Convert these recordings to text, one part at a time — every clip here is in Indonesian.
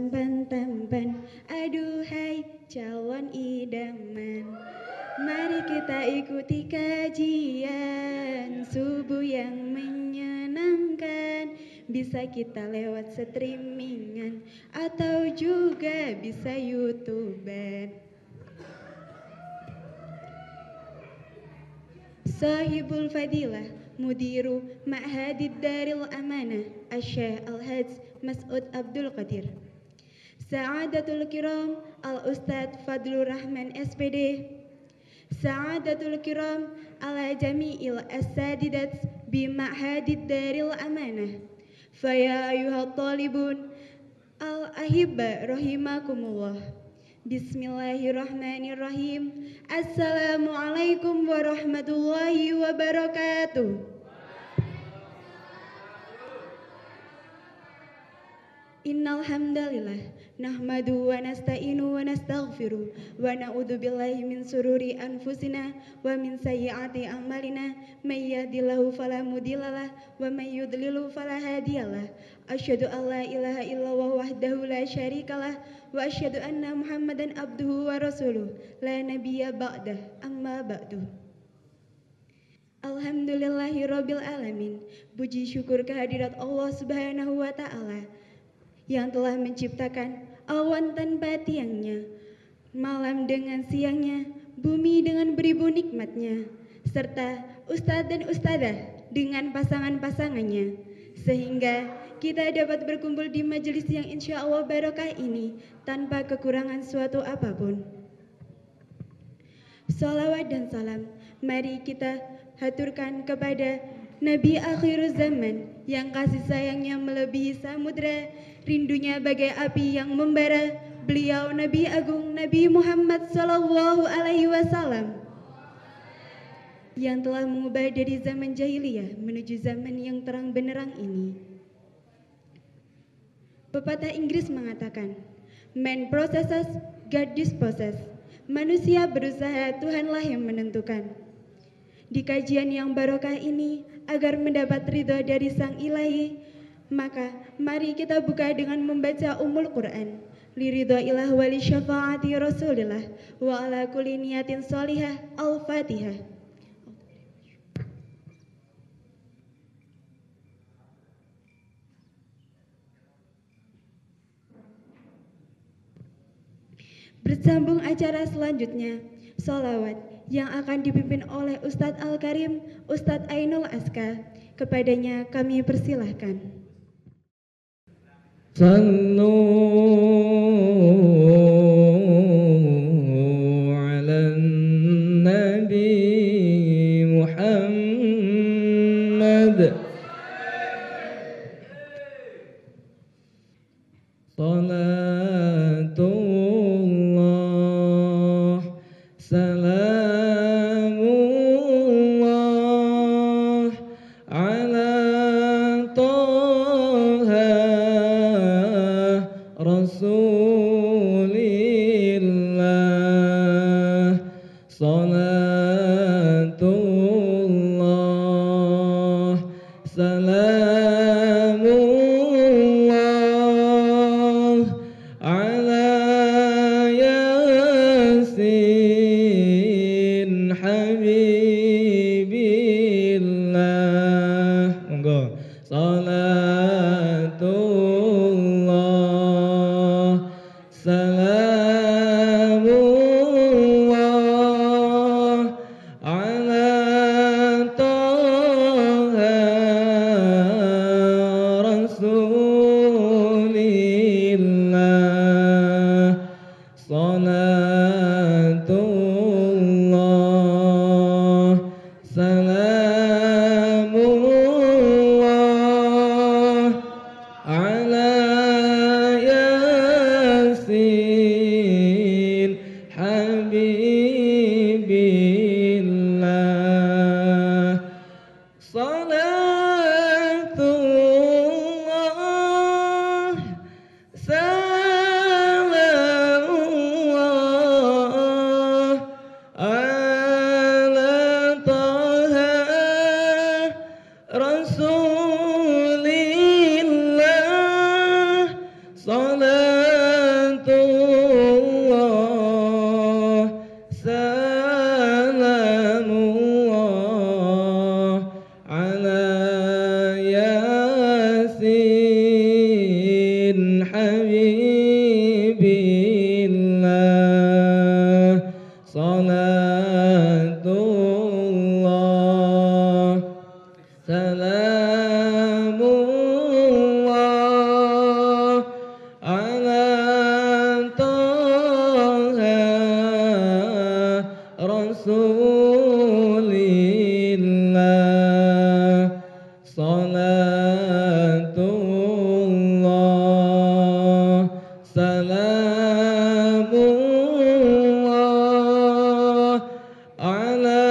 tampan-tampan. Aduhai calon idaman, mari kita ikuti kajian subuh yang menyenangkan. Bisa kita lewat streamingan atau juga bisa YouTuber. Sahibul Fadilah Mudiru Ma'hadid Daril Amanah Asy-Syaikh Al-Hajj Mas'ud Abdul Qadir, Sa'adatul Kiram Al-Ustadz Fadlur Rahman SPD, Sa'adatul Kiram ala jami'il as-sadidat bi Ma'hadid Daril Amanah. Faya ayuhat talibun al-ahibba rahimakumullah. Bismillahirrahmanirrahim. Assalamualaikum warahmatullahi wabarakatuh. Innal hamdalillah nahmadu wa nasta'inu wa nastaghfiru wa na'udzu billahi min sururi anfusina wa min sayyiati a'malina may yahdihillahu fala mudhillalah wa may yudlil fala hadiyalah. Asyhadu an la ilaha illallah wahdahu la syarikalah wa asyhadu anna Muhammadan abduhu wa rasuluh la nabiyya ba'dah, amma ba'du. Alhamdulillahi rabbil alamin. Puji syukur kehadirat Allah Subhanahu wa taala yang telah menciptakan awan tanpa tiangnya, malam dengan siangnya, bumi dengan beribu nikmatnya, serta ustadz dan ustadzah dengan pasangan-pasangannya, sehingga kita dapat berkumpul di majelis yang insya Allah barokah ini tanpa kekurangan suatu apapun. Salawat dan salam mari kita haturkan kepada Nabi akhir zaman yang kasih sayangnya melebihi samudra, rindunya bagai api yang membara. Beliau Nabi Agung Nabi Muhammad Sallallahu Alaihi Wasallam yang telah mengubah dari zaman jahiliyah menuju zaman yang terang benderang ini. Pepatah Inggris mengatakan, "Man processes, God disposes." Manusia berusaha, Tuhanlah yang menentukan. Di kajian yang barokah ini, agar mendapat ridho dari Sang Ilahi, maka mari kita buka dengan membaca Ummul Quran. Liridho ilah wali syafaati Rasulillah wa ala kulli niyatin sholihah. Al-Fatihah. Bersambung acara selanjutnya, sholawat yang akan dipimpin oleh Ustadz Al-Karim, Ustadz Ainul Aska. Kepadanya kami persilahkan. Sallu ala Nabi Muhammad. Salatullah salamullah ala Taha Rasulillah. Salatullah salamullah ala Yasin Habibillah. Monggo. Salatullah salamullah habibillah salatullah salamullah ala Taha Rasulillah salatullah salamullah ala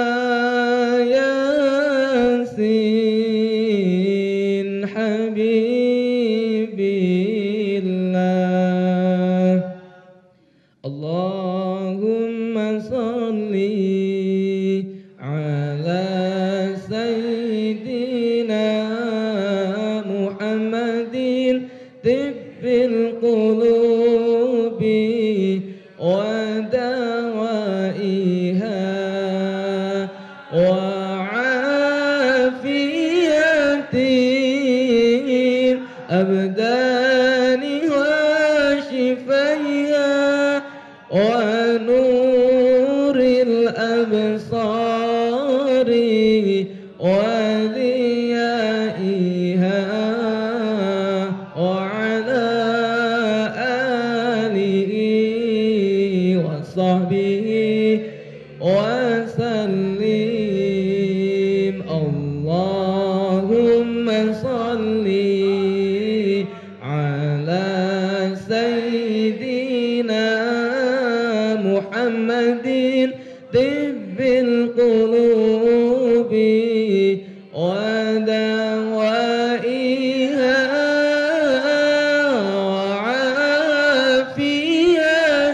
Yasin habibillah Allahumma salli ala sayyidina Muhammadin tibbil qulubi wa dawaiha wa afiyatin abdani wa shifaiha wa nuril absari wa liyaiha wa ala alihi wa sahbihi wa sallim Allahumma salli ala sayyidina Muhammadin tibbil qulubi wa dawaiha wa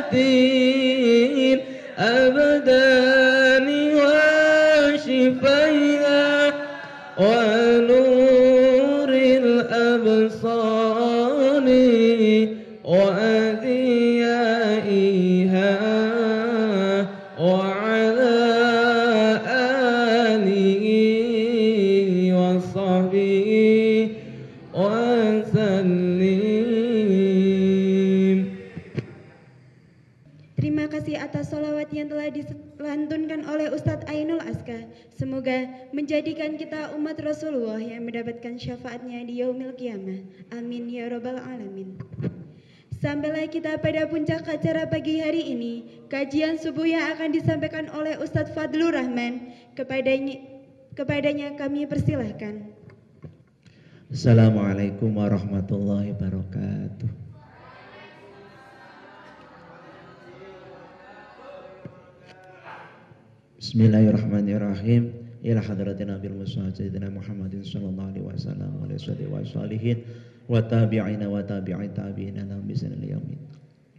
afiyatin abdani wa shifaiha wa nuril absari wa adiyaiha wa ala alihi wa sahbihi wa sallim. Terima kasih atas sholawat yang telah dilantunkan oleh Ustadz Ainul Aska. Semoga menjadikan kita umat Rasulullah yang mendapatkan syafaatnya di yaumil qiyamah. Amin ya robbal alamin. Sampailah kita pada puncak acara pagi hari ini. Kajian subuh yang akan disampaikan oleh Ustadz Fadlur Rahman. Kepadanya kami persilahkan. Assalamualaikum warahmatullahi wabarakatuh. Bismillahirrahmanirrahim. Ila hadratina bil musa sayyidina Muhammadin sallallahu alaihi wasallam wa alihi wasalihin wa tabi'ina wa tabi'i tabi'ina lahum bi sanil yaumin.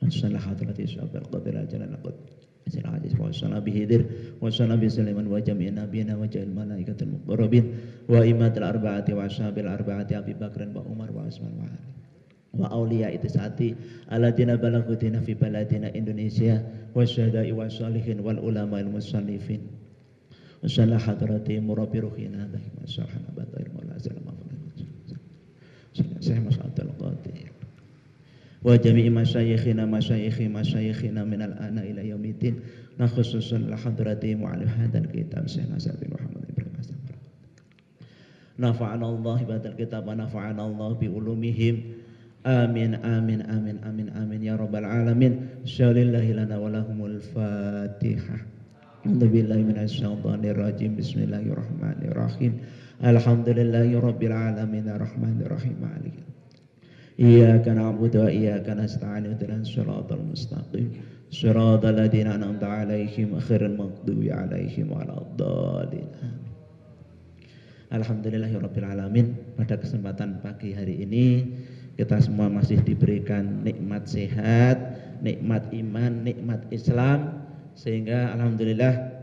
Sallallahu hadrati syabal qadir ajalan qad Asil hadis wa sallam bihidir wa sallam bi Sulaiman wa jami'in nabiyina wa ja'il malaikatul muqarrabin wa imatul arba'ati wa ashabil arba'ati Abi Bakr wa Umar wa Utsman wa Ali wa awliya itisati alladziina balaghutina fi baladina Indonesia wa syahada'i wa salihin wal ulama'il musannifin wa sallallahu hadrati murabbi ruhina wa sallallahu batai maula sallallahu alaihi wasallam wa jami'i masyayikhina minal ana ila yaumiddin na khususan la hadrati mu'allif hadzal kitab Syekh Nasir bin Muhammad Ibrahim Hasan nafa'ana Allah bihadzal kitab wa nafa'ana Allah bi ulumihim amin amin amin amin amin ya rabbal alamin syalillahi lana wa lahumul fatihah a'udzubillahi minasyaitonir rajim bismillahirrahmanirrahim alhamdulillahi rabbil alamin arrahmanir rahim maliki Iyyaka na'budu wa iyyaka nasta'in ihdinas siratal mustaqim siratal ladzina an'amta 'alaihim ghairil maghdubi 'alaihim waladdallin. Alhamdulillahirabbil alamin. Pada kesempatan pagi hari ini kita semua masih diberikan nikmat sehat, nikmat iman, nikmat Islam sehingga alhamdulillah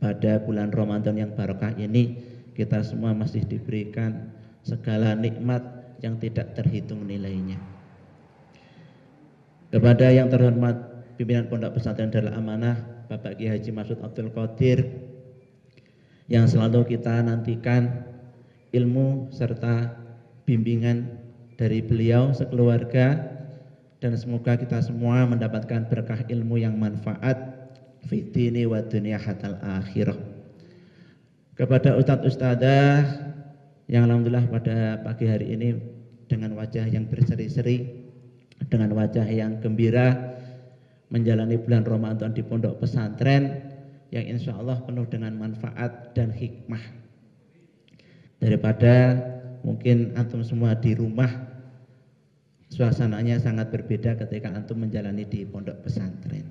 pada bulan Ramadan yang barokah ini kita semua masih diberikan segala nikmat yang tidak terhitung nilainya. Kepada yang terhormat pimpinan Pondok Pesantren Darul Amanah Bapak Kiai Haji Masud Abdul Qadir yang selalu kita nantikan ilmu serta bimbingan dari beliau sekeluarga dan semoga kita semua mendapatkan berkah ilmu yang manfaat fid dini wa dunya hatal akhirah. Kepada ustadz-ustadzah yang alhamdulillah pada pagi hari ini dengan wajah yang berseri-seri, dengan wajah yang gembira menjalani bulan Ramadan di pondok pesantren yang insya Allah penuh dengan manfaat dan hikmah. Daripada mungkin antum semua di rumah, suasananya sangat berbeda ketika antum menjalani di pondok pesantren.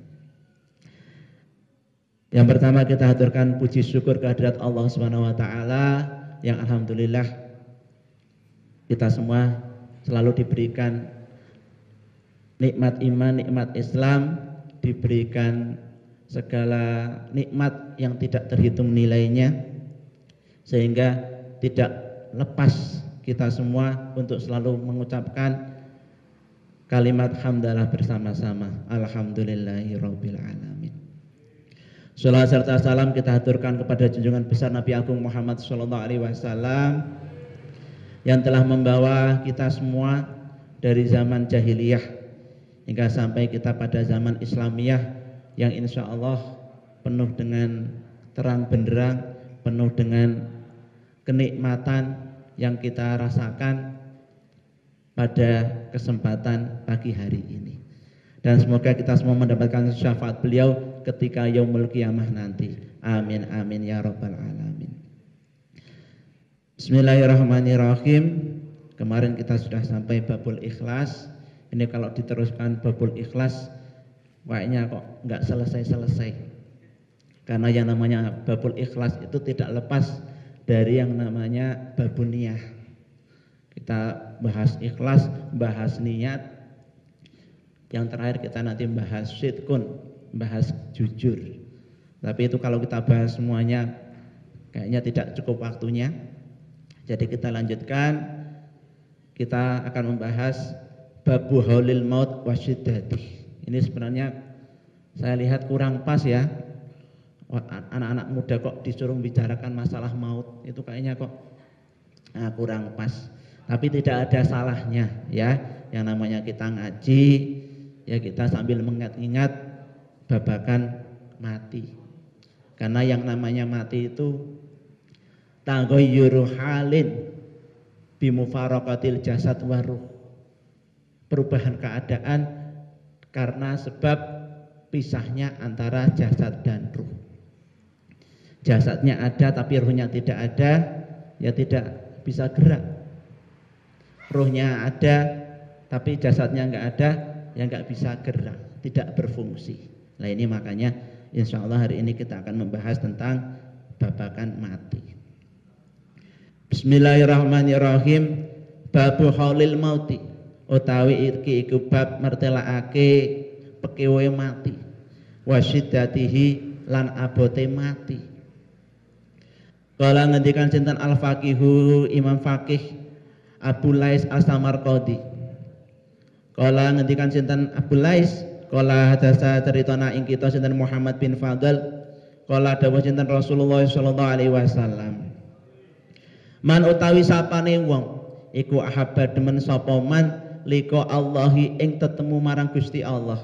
Yang pertama kita haturkan puji syukur kehadirat Allah Subhanahu wa taala yang alhamdulillah kita semua selalu diberikan nikmat iman, nikmat Islam, diberikan segala nikmat yang tidak terhitung nilainya, sehingga tidak lepas kita semua untuk selalu mengucapkan kalimat hamdalah bersama-sama. Alhamdulillahirabbil alamin. Shalawat serta salam kita haturkan kepada junjungan besar Nabi Agung Muhammad SAW yang telah membawa kita semua dari zaman jahiliyah hingga sampai kita pada zaman Islamiyah yang insya Allah penuh dengan terang benderang, penuh dengan kenikmatan yang kita rasakan pada kesempatan pagi hari ini. Dan semoga kita semua mendapatkan syafaat beliau ketika yaumul qiyamah nanti. Amin amin ya rabbal alamin. Bismillahirrahmanirrahim. Kemarin kita sudah sampai babul ikhlas. Ini kalau diteruskan babul ikhlas kayaknya kok nggak selesai-selesai. Karena yang namanya babul ikhlas itu tidak lepas dari yang namanya babun niyah. Kita bahas ikhlas, bahas niat. Yang terakhir kita nanti bahas sidqun, bahas jujur. Tapi itu kalau kita bahas semuanya kayaknya tidak cukup waktunya. Jadi kita lanjutkan. Kita akan membahas babu haulil maut wasyiddati. Ini sebenarnya saya lihat kurang pas ya. Anak-anak muda kok disuruh membicarakan masalah maut, itu kayaknya kok kurang pas. Tapi tidak ada salahnya ya. Yang namanya kita ngaji, ya kita sambil mengingat-ingat babakan mati. Karena yang namanya mati itu taghayyuru halin bimufaraqatil jasad wa ruh. Perubahan keadaan karena sebab pisahnya antara jasad dan ruh. Jasadnya ada tapi ruhnya tidak ada, ya tidak bisa gerak. Ruhnya ada tapi jasadnya enggak ada, ya enggak bisa gerak, tidak berfungsi. Nah ini makanya insya Allah hari ini kita akan membahas tentang babakan mati. Bismillahirrahmanirrahim. Babu haulil mauti utawi iki iku bab mertelaake pekewe mati, wasyiddatihi lan abote mati. Kala ngendikan sinten al-faqihu Imam Faqih Abu Lais As-Samarqadi. Kala ngendikan sinten Abu Lais, kala hadasa ceritana ing kita sinten Muhammad bin Fadl, kala dawuh sinten Rasulullah sallallahu alaihi wasallam. Man utawi sapane wong iku ahabba demen sapa man liko Allahi ing tetemu marang Gusti Allah.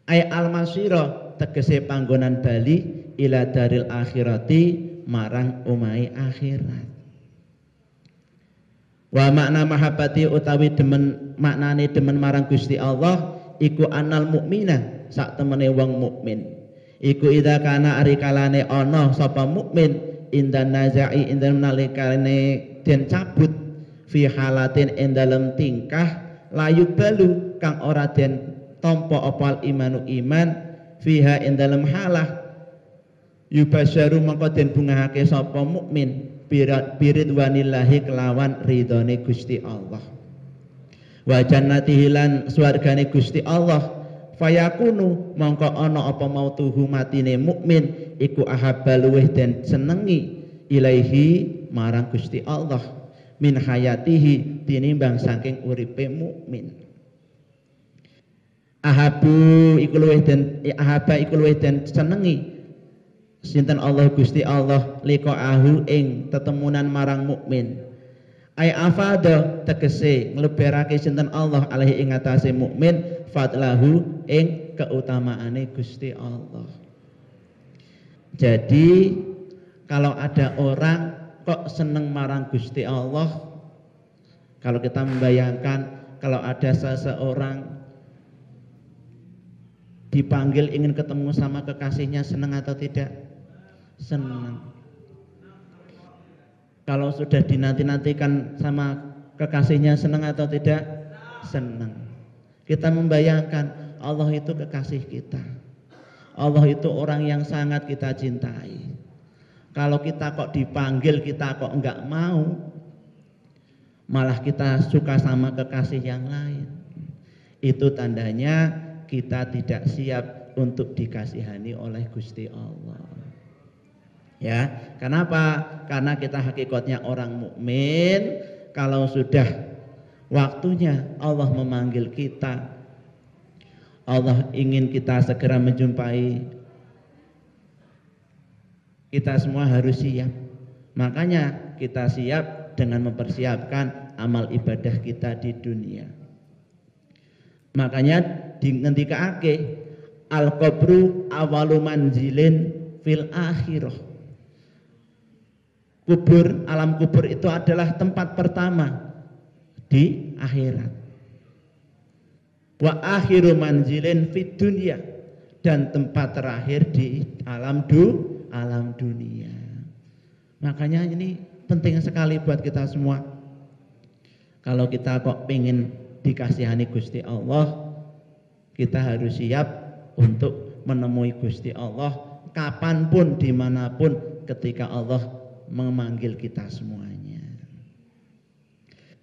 Ai al-masira tegese panggonan bali ila daril akhirati marang omahe akhirat. Wa makna mahabbati utawi demen maknane demen marang Gusti Allah iku anal mukmina sak temene wong mukmin. Iku idza kana ari kalane ana sapa mukmin indan nazai indan nalikane den cabut fi halatin ing dalem tingkah layu balu kang ora den tampa opal imanu iman fiha ing dalem halah yubasyaru mangko den bungahake sapa mukmin biridwanillahi kelawan ridhone Gusti Allah wa jannatihi lan swargane Gusti Allah fayakunu mangko ana apa mautuhu matine mukmin iku ahabba luweh den senengi ilaihi marang Gusti Allah min hayatihi tinimbang saking uripe mukmin. Ahabu iku luweh den senengi sinten Allah Gusti Allah liqa'ahu ing tetemunan marang mukmin Ai afadha tegese ngleberake sinten Allah alaihi ing atase mukmin fadlahu ing keutamaane Gusti Allah. Jadi kalau ada orang kok seneng marang Gusti Allah, kalau kita membayangkan kalau ada seseorang dipanggil ingin ketemu sama kekasihnya, senang atau tidak? Senang. Kalau sudah dinanti-nantikan sama kekasihnya, senang atau tidak? Senang. Kita membayangkan Allah itu kekasih kita. Allah itu orang yang sangat kita cintai. Kalau kita kok dipanggil, kita kok enggak mau, malah kita suka sama kekasih yang lain, itu tandanya kita tidak siap untuk dikasihani oleh Gusti Allah. Ya, kenapa? Karena kita hakikatnya orang mukmin. Kalau sudah waktunya Allah memanggil kita, Allah ingin kita segera menjumpai, kita semua harus siap. Makanya kita siap dengan mempersiapkan amal ibadah kita di dunia. Makanya ngendikake al-qabru awalu manzilin fil akhirah. Kubur, alam kubur itu adalah tempat pertama di akhirat. Wa akhiru manzilin fid dunya, dan tempat terakhir di alam dunia. Makanya ini penting sekali buat kita semua. Kalau kita kok pengen dikasihani Gusti Allah, kita harus siap untuk menemui Gusti Allah kapanpun, dimanapun, ketika Allah memanggil kita semuanya.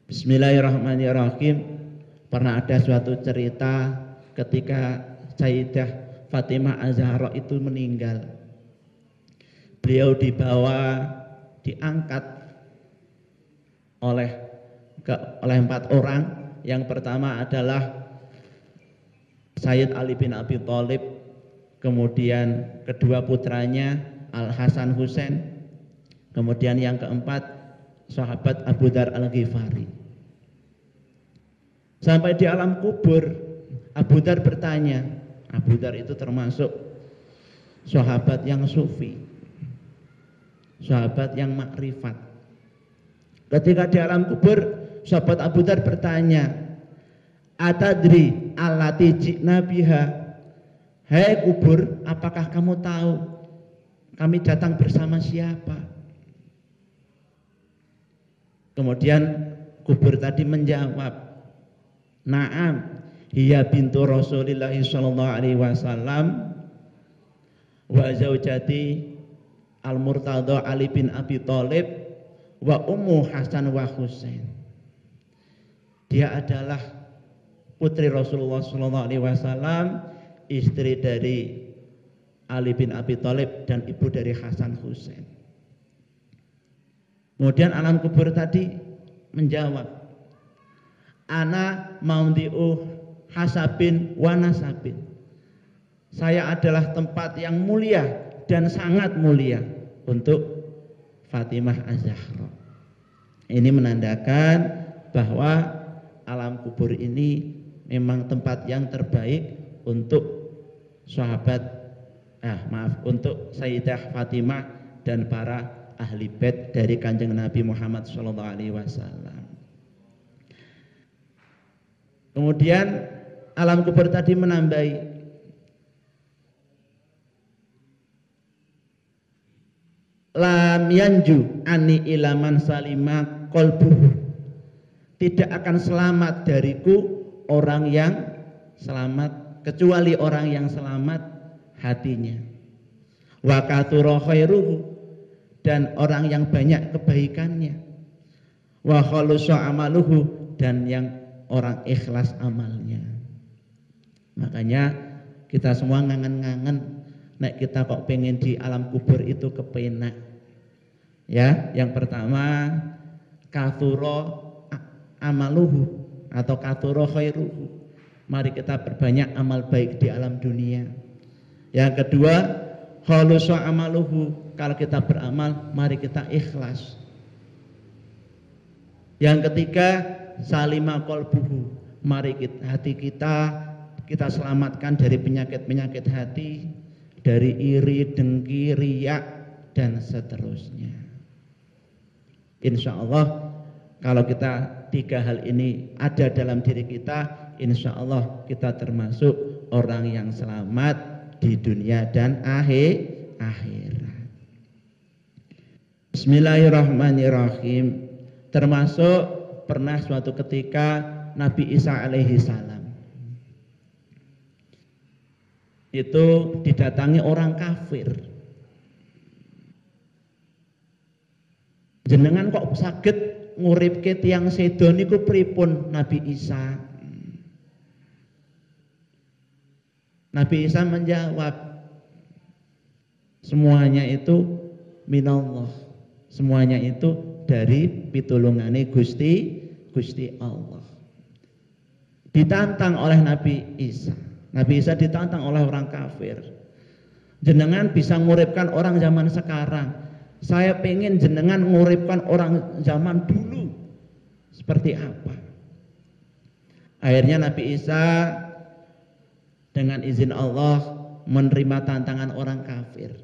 Bismillahirrahmanirrahim. Pernah ada suatu cerita ketika Sayyidah Fatimah Az-Zahra itu meninggal. Beliau diangkat oleh 4 orang. Yang pertama adalah Sayyid Ali bin Abi Thalib, kemudian kedua putranya Al Hasan Husain, kemudian yang keempat sahabat Abu Dzar Al-Ghifari. Sampai di alam kubur, Abu Dzar bertanya. Abu Dzar itu termasuk sahabat yang sufi, sahabat yang makrifat. Ketika di alam kubur, sahabat Abu Dzar bertanya, atadri allati ji'na biha, hai kubur, apakah kamu tahu kami datang bersama siapa? Kemudian kubur tadi menjawab, na'am, hiya bintu Rasulillah sallallahu alaihi wasallam wa zaujati al-Murtada Ali bin Abi Thalib wa ummu Hasan wa Husain. Dia adalah putri Rasulullah sallallahu alaihi wasallam, istri dari Ali bin Abi Thalib dan ibu dari Hasan Husain. Kemudian alam kubur tadi menjawab, ana maudhi'u hasabin wa nasabin. Saya adalah tempat yang mulia dan sangat mulia untuk Fatimah Az-Zahra. Ini menandakan bahwa alam kubur ini memang tempat yang terbaik untuk untuk Sayyidah Fatimah dan para ahli bait dari Kanjeng Nabi Muhammad SAW. Kemudian alam kubur tadi menambahi, lam yanju ani ilaman salima qalbuhu, tidak akan selamat dariku orang yang selamat kecuali orang yang selamat hatinya. Wa katsura khairuhu, dan orang yang banyak kebaikannya. Wa khalusa amaluhu, dan yang orang ikhlas amalnya. Makanya kita semua ngangen-ngangen nek kita kok pengen di alam kubur itu kepenak. Ya, yang pertama katsura amaluhu atau katsura khairuhu. Mari kita perbanyak amal baik di alam dunia. Yang kedua, khalusa amaluhu, kalau kita beramal mari kita ikhlas. Yang ketiga, salima qalbuhu. Mari hati kita selamatkan dari penyakit-penyakit hati, dari iri, dengki, riya, dan seterusnya. Insya Allah kalau kita 3 hal ini ada dalam diri kita, insya Allah kita termasuk orang yang selamat di dunia dan akhirat. Bismillahirrahmanirrahim. Termasuk pernah suatu ketika Nabi Isa alaihi salam itu didatangi orang kafir. Jenengan kok saged nguripke tiyang sedo niku pripun Nabi Isa? Nabi Isa menjawab, semuanya itu minallah. Semuanya itu dari pitulungane Gusti Allah. Ditantang oleh Nabi Isa. Nabi Isa ditantang oleh orang kafir. Jenengan bisa nguripkan orang zaman sekarang. Saya pengen jenengan nguripkan orang zaman dulu. Seperti apa? Akhirnya Nabi Isa dengan izin Allah menerima tantangan orang kafir.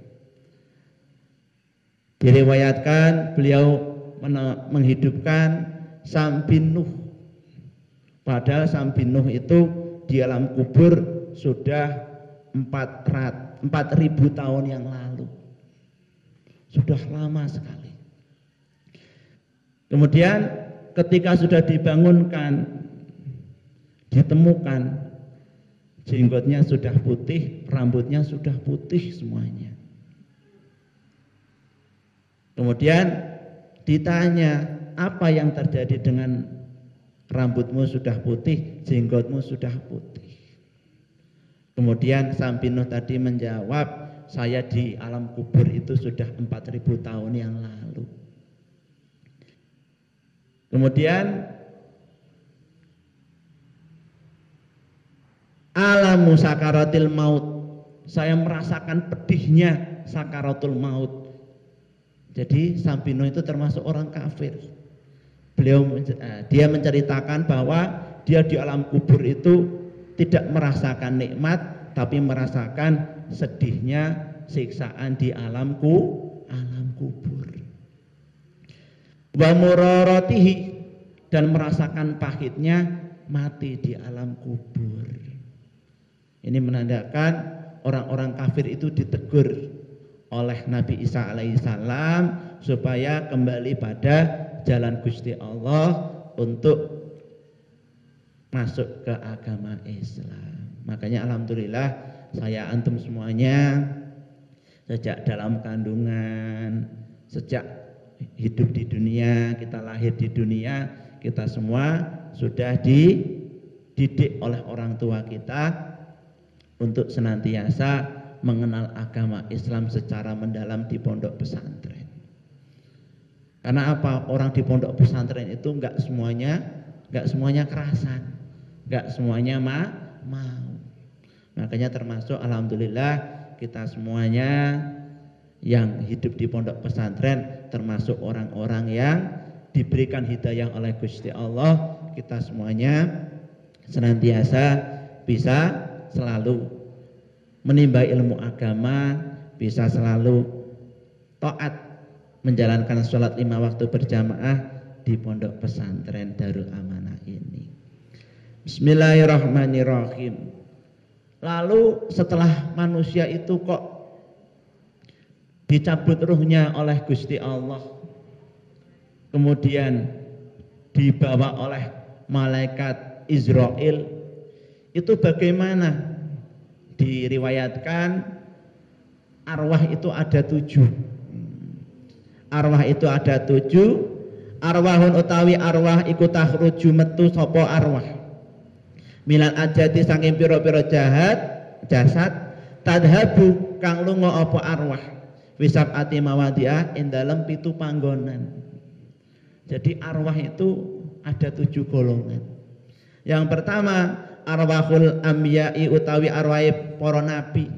Diriwayatkan beliau menghidupkan Sam bin Nuh. Padahal Sam bin Nuh itu di alam kubur sudah 4.000 tahun yang lalu. Sudah lama sekali. Kemudian ketika sudah dibangunkan, ditemukan jenggotnya sudah putih, rambutnya sudah putih semuanya. Kemudian ditanya, apa yang terjadi dengan rambutmu sudah putih, jenggotmu sudah putih? Kemudian Sam bin Nuh tadi menjawab, saya di alam kubur itu sudah 4.000 tahun yang lalu. Kemudian alamu sakaratil maut, saya merasakan pedihnya sakaratul maut. Jadi Sam bin Nuh itu termasuk orang kafir. Dia menceritakan bahwa dia di alam kubur itu tidak merasakan nikmat, tapi merasakan sedihnya siksaan di alam kubur. Wa muraratihi, dan merasakan pahitnya mati di alam kubur. Ini menandakan orang-orang kafir itu ditegur oleh Nabi Isa alaihissalam supaya kembali pada jalan Gusti Allah untuk masuk ke agama Islam. Makanya alhamdulillah saya antum semuanya sejak dalam kandungan, sejak hidup di dunia, kita lahir di dunia, kita semua sudah dididik oleh orang tua kita untuk senantiasa mengenal agama Islam secara mendalam di pondok pesantren. Karena apa? Orang di pondok pesantren itu enggak semuanya kerasan, enggak semuanya mau. Makanya termasuk alhamdulillah kita semuanya yang hidup di pondok pesantren termasuk orang-orang yang diberikan hidayah oleh Gusti Allah. Kita semuanya senantiasa bisa selalu menimba ilmu agama, bisa selalu taat menjalankan sholat 5 waktu berjamaah di pondok pesantren Darul Amanah ini. Bismillahirrahmanirrahim. Lalu setelah manusia itu kok dicabut ruhnya oleh Gusti Allah, kemudian dibawa oleh malaikat Israel, itu bagaimana? Diriwayatkan arwah itu ada 7. Arwah itu ada 7. Arwahun utawi arwah iku takhruju metu sapa arwah milal ajati saking pira-pira jasad tadhabu kang lunga apa arwah wisab ati mawadiah ing dalem 7 panggonan. Jadi arwah itu ada 7 golongan. Yang pertama arwahul anbiya'i utawi arwahe para nabi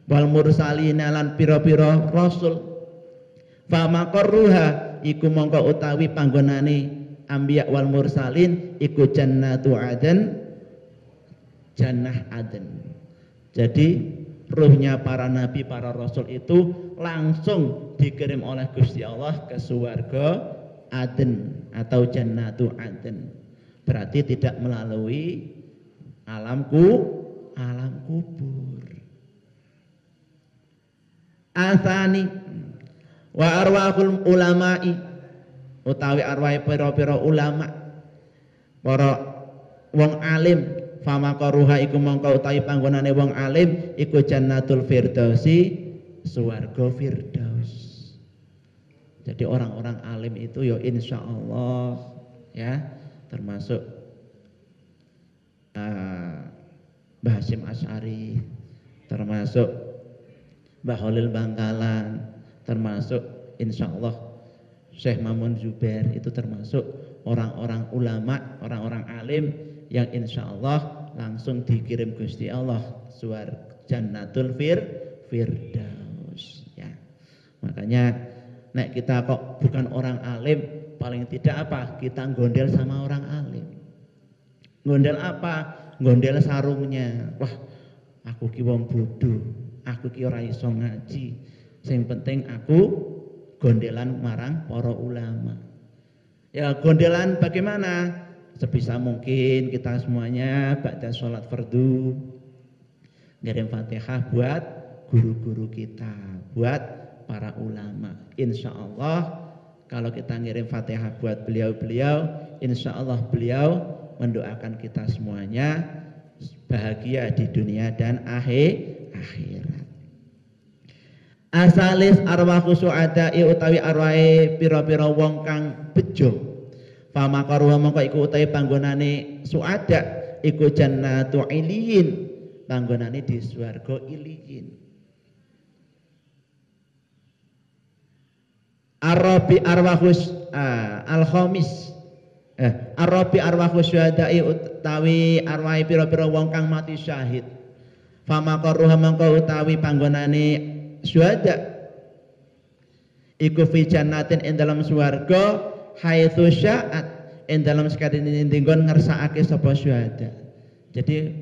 wal mursalina lan pira-pira rasul. Fa maqarruha iku mongko utawi panggonane anbiya wal mursalin iku jannatu aden, jannah aden. Jadi ruhnya para nabi, para rasul itu langsung dikirim oleh Gusti Allah ke surga Aden atau Jannatu Aden. Berarti tidak melalui alam kubur. Asani wa arwahul ulama'i utawi arwahe pira-pira ulama, para wong alim, famaqaruha iku mongko utawi panggonane wong alim iku Jannatul Firdausi, swarga Firdaus. Jadi orang-orang alim itu ya insya Allah ya, termasuk Mbah Hasyim Asy'ari, termasuk Mbah Khalil Bangkalan, termasuk insya Allah Syekh Mamun Zubair, itu termasuk orang-orang ulama, orang-orang alim yang insya Allah langsung dikirim Gusti Allah swarga Jannatul Firdaus ya. Makanya nek kita kok bukan orang alim, paling tidak apa? Kita gondel sama orang alim. Gondel apa? Gondel sarungnya. Wah, aku ki wong bodoh, aku ki ora iso ngaji. Sing penting aku gondelan marang para ulama. Ya gondelan bagaimana? Sebisa mungkin kita semuanya ba'da sholat fardu ngirim Fatihah buat guru-guru kita, buat para ulama. Insya Allah kalau kita ngirim Fatihah buat beliau-beliau, insya Allah beliau mendoakan kita semuanya bahagia di dunia dan akhirat. Asalis arwahu su'ada'i utawi arwahe pira-pira wong kang bejo. Famaqaruha mongko iku utawi panggonane su'ada iku jannatu iliyin, panggonane di swarga iliyin. Arabi arwahus al-khamis Arabi arwahus syuhada'i utawi arwahi pira-pira wong kang mati syahid. Famaqaruha mongko utawi panggonane syuhada iku fi jannatin ing dalam swarga haitsu sya'at ing dalam sekadene dinggon ngersakake sapa syuhada. Jadi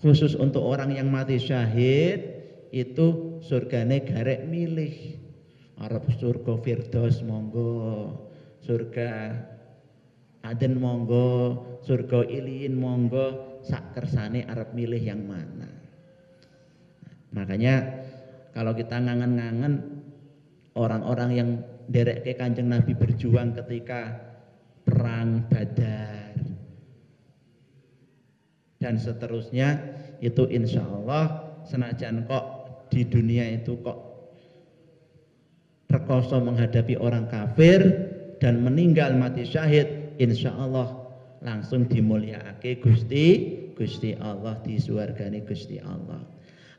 khusus untuk orang yang mati syahid itu surgane garek milih. Arab surga Firdaus monggo, surga Aden monggo, surga Iliyin monggo, sak kersane arep milih yang mana. Makanya kalau kita ngangen-ngangen orang-orang yang derek ke Kanjeng Nabi berjuang ketika perang Badar dan seterusnya, itu insya Allah senajan kok di dunia itu kok rekoso menghadapi orang kafir dan meninggal mati syahid, insya Allah langsung dimuliaake Gusti Allah, di surgane Gusti Allah.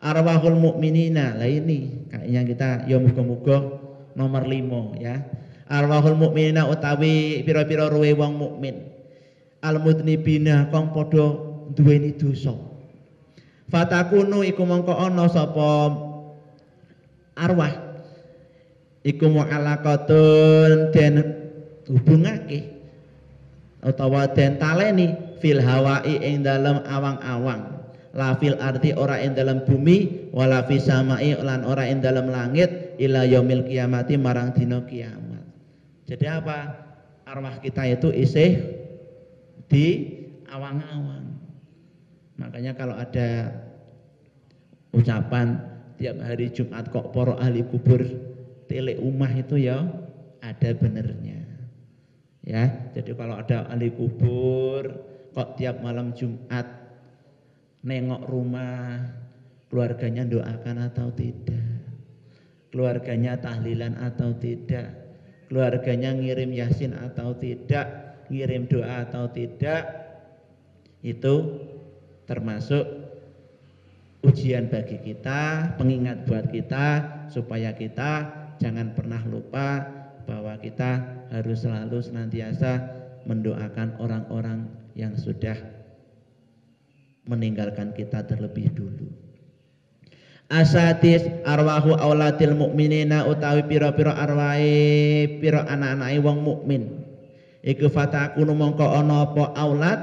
Arwahul mukminina, lah ini kayaknya kita ya muga-muga nomor 5 ya. Arwahul mukminina utawi pira-pira ruwe wong mukmin, al mudnibina kang padha duweni dosa. Fatakunu iku mongko ana sapa arwah iku mu'alaqatun den hubungake utawa den taleni fil hawai ing dalam awang-awang, la fil ardi ora ing dalam bumi, wala fis samai lan ora ing dalam langit, ila yaumil kiamati marang dina kiamat. Jadi apa? Arwah kita itu isih di awang-awang. Makanya kalau ada ucapan tiap hari Jumat kok para ahli kubur tele umah itu ya ada benernya ya. Jadi kalau ada ahli kubur kok tiap malam Jumat nengok rumah, keluarganya doakan atau tidak, keluarganya tahlilan atau tidak, keluarganya ngirim yasin atau tidak, ngirim doa atau tidak, itu termasuk ujian bagi kita, pengingat buat kita supaya kita jangan pernah lupa bahwa kita harus selalu senantiasa mendoakan orang-orang yang sudah meninggalkan kita terlebih dulu. Asatis arwahu auladil mukminina utawi pira-pira arwahe pira anak-anake wong mukmin iku fatakunu mongko ana apa aulad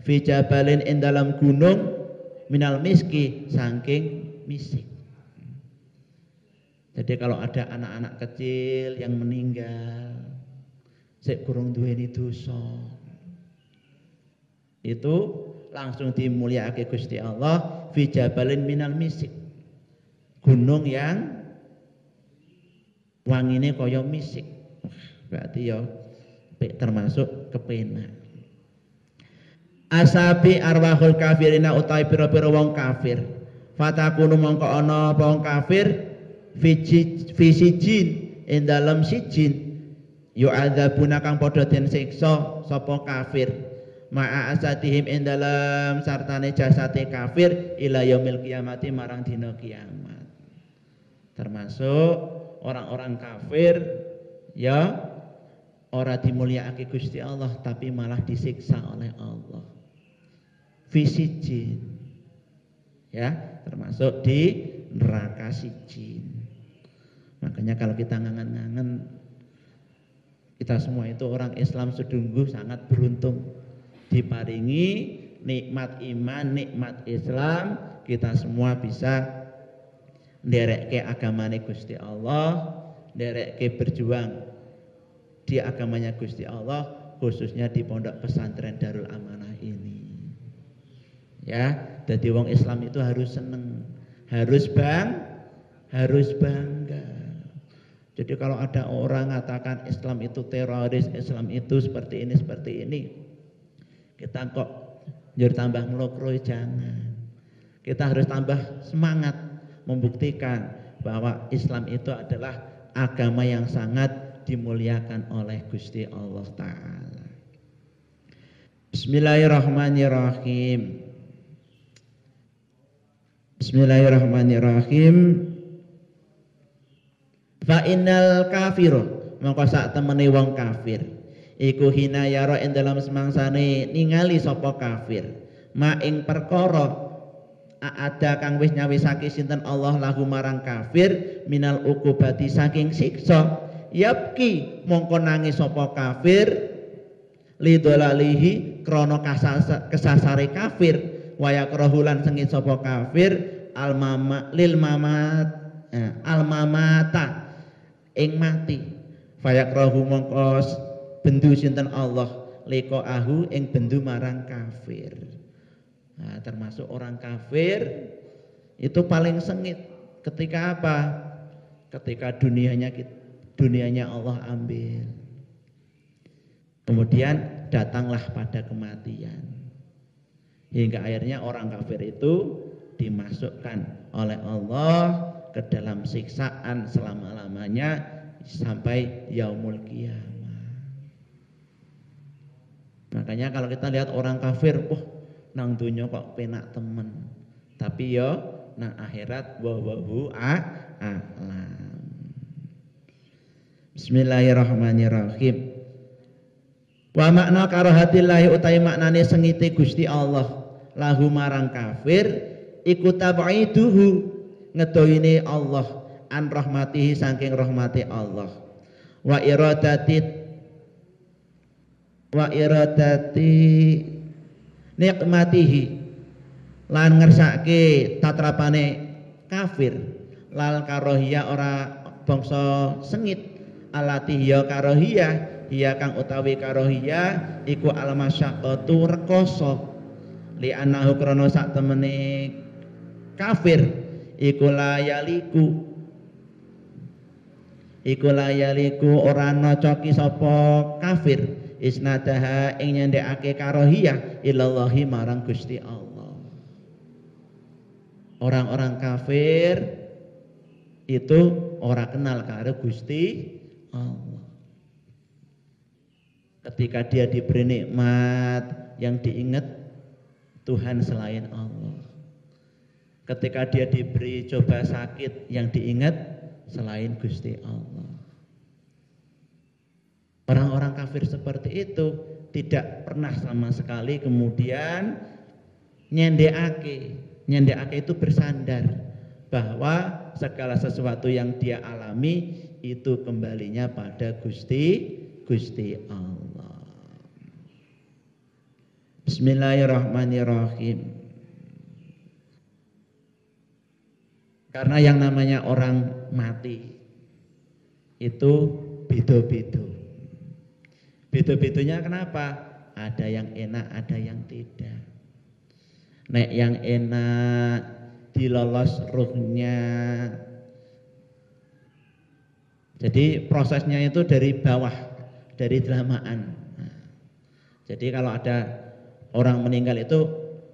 fi jabalin ing dalam gunung minal miski saking misik. Jadi kalau ada anak-anak kecil yang meninggal sik kurang duweni dosa, itu langsung dimulyakake Gusti Allah fi jabalin minal misik. Gunung yang wangine kaya misik. Berarti ya termasuk kepenak. Asabi arwahul kafirina utawi pira-pira wong kafir. Fatakunu mongko ana wong kafir fi sijin ing dalem sijin yu'adzabuna kang padha den siksa sapa kafir ma'a asatihim ing dalem sartane jasate kafir ila yaumil kiamati marang dina kiamat. Termasuk orang-orang kafir ya ora dimulyakake Gusti Allah tapi malah disiksa oleh Allah. Fisijin ya, termasuk di neraka sijin. Makanya kalau kita ngangen-ngangen, kita semua itu orang Islam sungguh sangat beruntung diparingi nikmat iman, nikmat Islam. Kita semua bisa nderekke agamane Gusti Allah, nderekke berjuang di agamanya Gusti Allah, khususnya di pondok pesantren Darul Amanah ini. Ya, jadi wong Islam itu harus seneng, harus bangga. Jadi kalau ada orang mengatakan Islam itu teroris, Islam itu seperti ini, kita kok jadi tambah ngelokroy, jangan. Kita harus tambah semangat membuktikan bahwa Islam itu adalah agama yang sangat dimuliakan oleh Gusti Allah Ta'ala. Bismillahirrahmanirrahim. Bismillahirrahmanirrahim. Fa innal kafiru mongko sak temene wong kafir iku hina yara ing dalam semangsane ningali sapa kafir ma ing perkara ada kang wis nyawisake sinten Allah lahu marang kafir minal ukubati saking siksa yapki mongko nangis sapa kafir lidolalihi krana kesasare kafir waya krahulan sengit sapa kafir almamata ing mati fayakrahu mongko bendu sinten Allah leko ahu ing bendu marang kafir. Nah, termasuk orang kafir itu paling sengit ketika apa? Ketika dunianya Allah ambil, kemudian datanglah pada kematian, hingga akhirnya orang kafir itu dimasukkan oleh Allah ke dalam siksaan selama-lamanya sampai yaumul kiamah. Makanya kalau kita lihat orang kafir, nang dunya kok penak temen, tapi yo nang akhirat wallahu a'lam. Bismillahirrahmanirrahim. Wa makna karahatillahi utai maknane sengite Gusti Allah lahu marang kafir iku tab'iduhu ngedoine Allah an rahmatihi saking rahmati Allah wa iradati nikmatihi lan ngersake tatrapane kafir lal karohiyah ora bangsa sengit alati ya karohiyah ya kang utawi karohiyah iku almasyaqqatu rekoso li anahu krana sak temene kafir iku layaliku ora nocoki sapa kafir isnadaha ing nyendhekake karohiyah ilallahi marang Gusti Allah. Orang-orang kafir itu ora kenal karo Gusti Allah. Ketika dia diberi nikmat yang diingat Tuhan selain Allah. Ketika dia diberi coba sakit yang diingat selain Gusti Allah. Orang-orang kafir seperti itu tidak pernah sama sekali kemudian nyendekake itu bersandar bahwa segala sesuatu yang dia alami itu kembalinya pada Gusti Allah. Bismillahirrahmanirrahim. Karena yang namanya orang mati itu beda-beda. Beda-bedanya kenapa? Ada yang enak, ada yang tidak. Nek yang enak dilolos ruhnya. Jadi prosesnya itu dari bawah, dari delamaan. Jadi kalau ada orang meninggal itu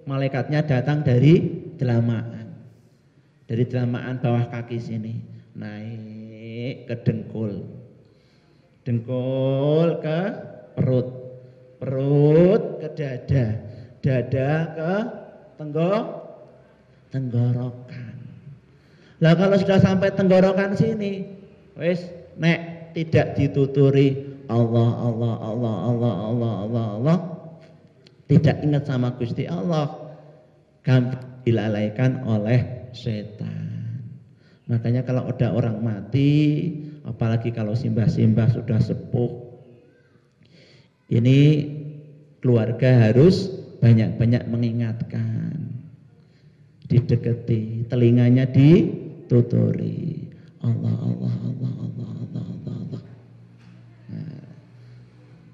malaikatnya datang dari delamaan. Dari delamaan bawah kaki sini naik ke dengkul. Dengkul ke perut. Perut ke dada. Dada ke tenggorokan. Lah kalau sudah sampai tenggorokan sini, wis nek tidak dituturi Allah, tidak ingat sama Gusti Allah, gampang dilalaikan oleh setan. Makanya kalau ada orang mati, apalagi kalau simbah-simbah sudah sepuh, ini keluarga harus banyak-banyak mengingatkan, didekati, telinganya dituturi Allah.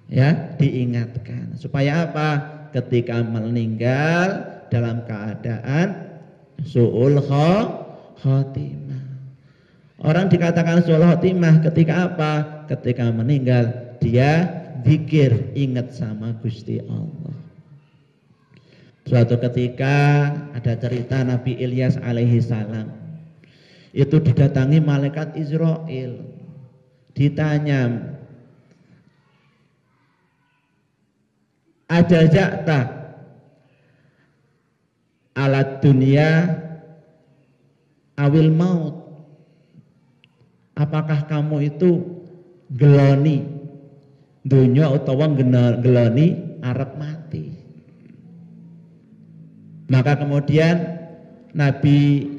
Ya, diingatkan supaya apa? Ketika meninggal dalam keadaan su'ul khotimah. Orang dikatakan su'ul khotimah ketika apa? Ketika meninggal dia zikir, ingat sama Gusti Allah. Suatu ketika ada cerita Nabi Ilyas alaihi salam itu didatangi malaikat Israel, ditanya, ada jakta alat dunia awil maut, apakah kamu itu geloni dunia utawa geloni arep mati? Maka kemudian Nabi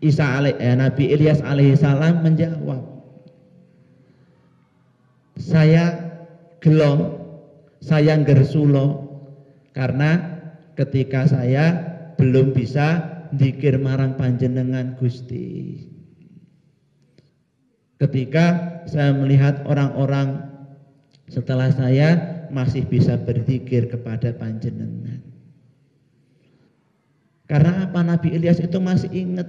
Ilyas alaihi salam menjawab, saya gelo, saya gersulo, karena ketika saya belum bisa zikir marang panjenengan Gusti. Ketika saya melihat orang-orang setelah saya masih bisa berzikir kepada panjenengan. Karena apa? Nabi Ilyas itu masih ingat,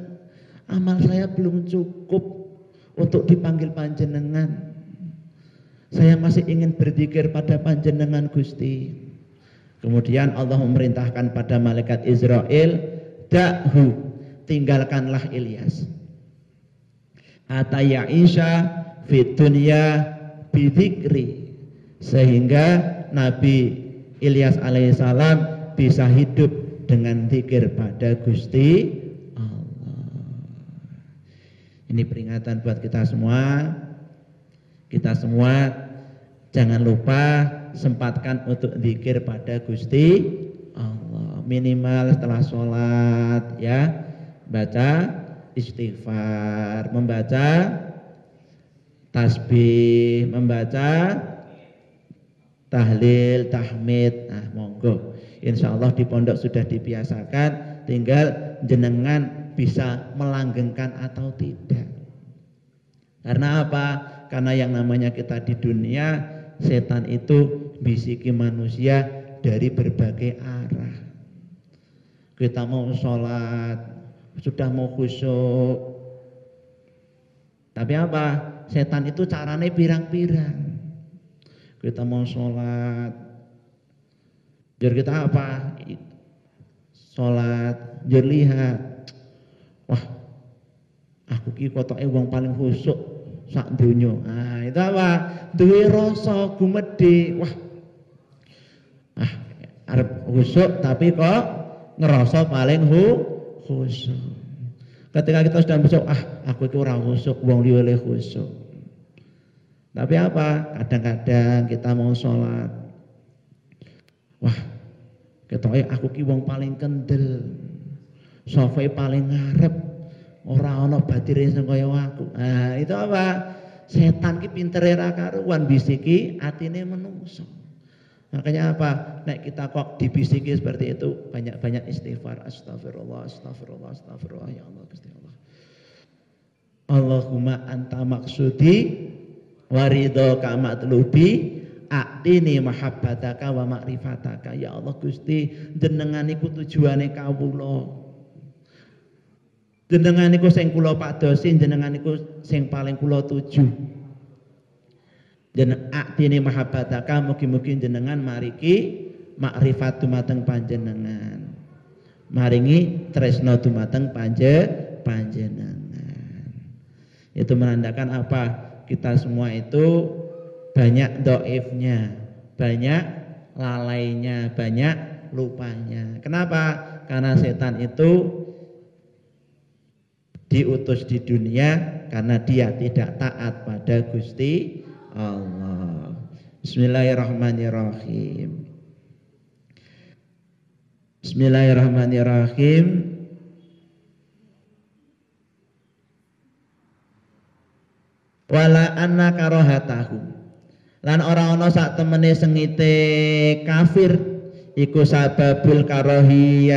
amal saya belum cukup untuk dipanggil panjenengan. Saya masih ingin berzikir pada panjenengan Gusti. Kemudian Allah memerintahkan pada malaikat Israel, da'hu, tinggalkanlah Ilyas. Hatta ya'isha fid dunya bidzikri, sehingga Nabi Ilyas alaihissalam bisa hidup dengan zikir pada Gusti Allah. Ini peringatan buat kita semua. Kita semua jangan lupa sempatkan untuk zikir pada Gusti Allah. Minimal setelah sholat ya, baca istighfar, membaca tasbih, membaca tahlil, tahmid. Nah, monggo. Insya Allah di pondok sudah dibiasakan, tinggal jenengan bisa melanggengkan atau tidak. Karena apa? Karena yang namanya kita di dunia, setan itu bisiki manusia dari berbagai arah. Kita mau sholat, sudah mau khusyuk, tapi apa? Setan itu caranya pirang-pirang. Kita mau sholat, jur kita apa? Sholat, jur lihat, wah, aku ki kotoke wong paling khusyuk sak donya. Nah, itu apa? Duwe rasa gumedhe. Wah, arep khusyuk tapi kok ngerasa paling khusyuk. Ketika kita sudah besok, aku itu orang khusyuk, wong liya khusyuk. Tapi apa? Kadang-kadang kita mau sholat, wah, ketoke aku ki wong paling kendel, sofae paling ngarep, ora ana badire sing kaya aku. Nah, itu apa? Setan ki pintere ra karuan bisiki atine menungso. Makanya apa? Nek kita kok dibisiki seperti itu, banyak-banyak istighfar. Astagfirullah, astagfirullah, astagfirullah. Ya Allah, Gusti Allah. Allahumma anta maksudi waridhoka matlubi a'tini mahabbataka wa ma'rifataka. Ya Allah Gusti, jenengan iku tujuane kawula. Jenengan iku sing kula padosi, jenengan iku sing paling kula tuju. Jeneng a'tini mahabbataka, mugi-mugi jenengan mariki makrifat dumateng panjenengan. Maringi tresno dumateng panjenengan. Itu menandakan apa? Kita semua itu banyak doifnya, banyak lalainya, banyak lupanya. Kenapa? Karena setan itu diutus di dunia karena dia tidak taat pada Gusti Allah. Bismillahirrahmanirrahim. Bismillahirrahmanirrahim. Wala anna karohatahu. Lan ora ana sak temene sengite kafir iku sababul karohati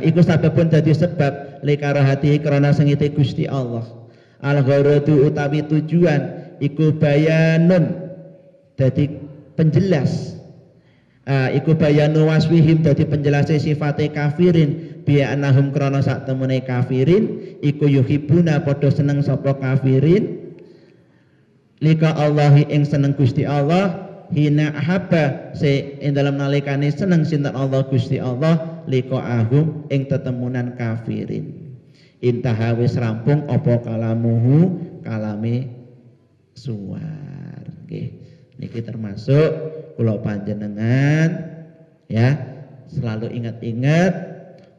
iku sababun dadi sebab li karohati krana sengite Gusti Allah. Al-gharadu utawi tujuan iku bayanun dadi penjelas. Iku bayanu waswihim dadi penjelase sifate kafirin bi annahum krana sak temene kafirin iku yuhibuna padha seneng sapa kafirin lika Allahi ing seneng Gusti Allah hina ahabba se ing dalam nalikane seneng sinten Allah Gusti Allah lika ahum ing tetemunan kafirin. Intaha wis rampung apa kalamuhu kalame suwar. Nggih. Niki termasuk kula panjenengan ya selalu ingat-ingat